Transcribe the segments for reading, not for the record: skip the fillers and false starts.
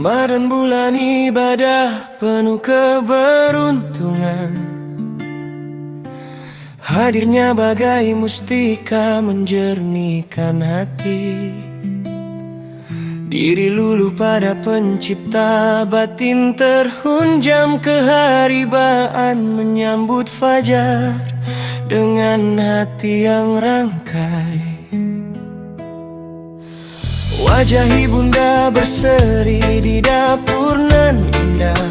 Ramadan bulan ibadah penuh keberuntungan. Hadirnya bagai mustika menjernihkan hati. Diri luluh pada pencipta, batin terhunjam keharibaan. Menyambut fajar dengan hati yang rangkai. Wajah ibunda berseri di dapur nan indah,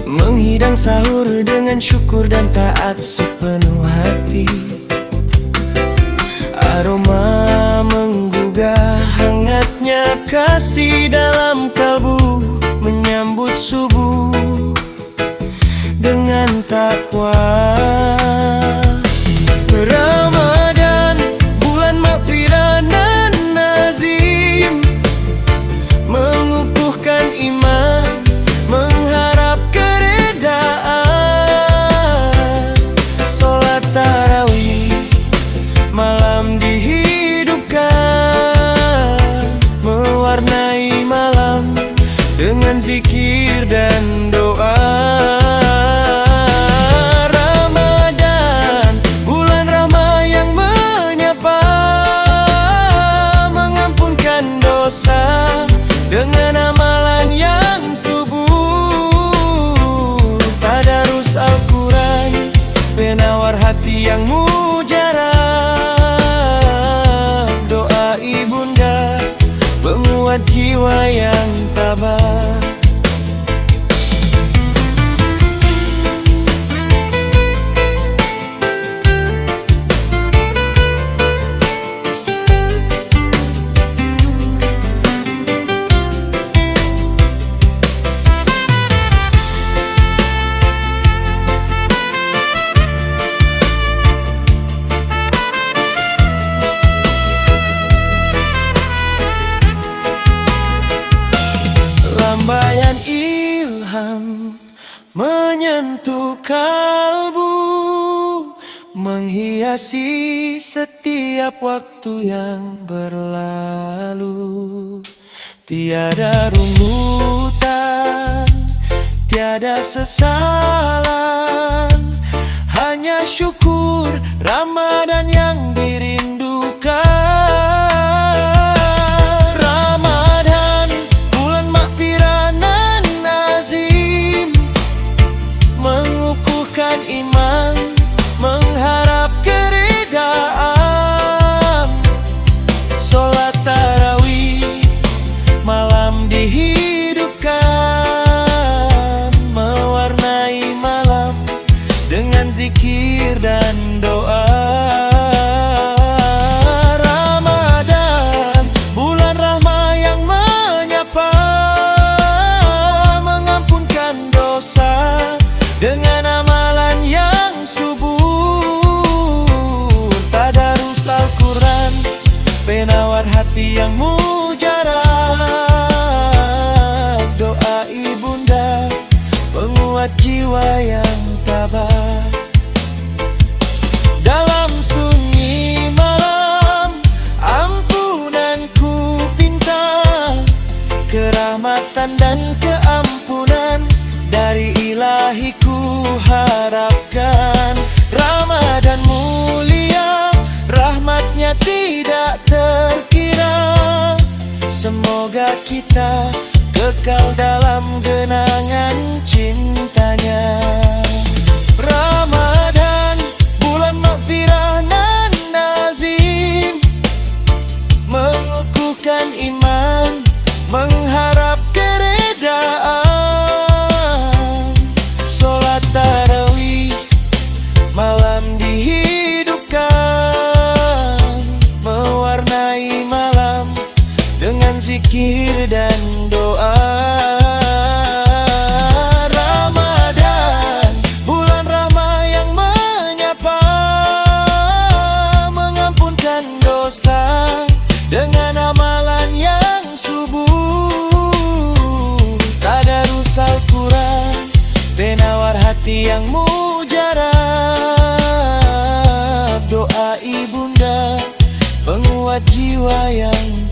menghidang sahur dengan syukur dan taat sepenuh hati. Aroma menggugah hangatnya kasih dalam kalbu, menyambut subuh dengan takwa. Ramadan, bulan maghfirah nan nazim, mengukuhkan iman, mengharap keredaan. Salat tarawih malam dihidupkan, mewarnai malam dengan zikir dan doa. Ramadan, bulan rahmah yang menyapa, mengampunkan dosa dengan amalan yang subur. Tadarus Al-Quran, penawar hati yang mujarab. Doa ibunda, penguat jiwa yang tabah. Lambaian ilham menyentuh kalbu, menghiasi setiap waktu yang berlalu. Tiada rungutan, tiada sesalan, hanya syukur Ramadan yang dirindukan. Iman, mengharap keredaan. Salat tarawih malam dihidupkan, mewarnai malam dengan zikir dan doa. Ramadan, bulan rahmah yang menyapa, mengampunkan dosa dengan amalan yang subur. Tadarus Al-Quran, penawar hati yang mujarab. Doa ibunda, penguat jiwa yang tabah. Dalam sunyi malam, ampunanku pinta, kerahmatan dan keampunan dari Ilahi ku harapkan. Ramadan mulia, rahmatnya tidak terkira. Semoga kita kekal dalam genangan cintanya. Ramadan, bulan maghfirah nan nazim, mengukuhkan iman, mengharap keredaan. Salat tarawih malam dihidupkan, mewarnai malam dengan zikir dan doa. Ramadan, bulan rahmah yang menyapa, mengampunkan dosa dengan amalan yang subur. Tadarus Al-Quran, penawar hati yang mujarab. Doa ibunda, penguat jiwa yang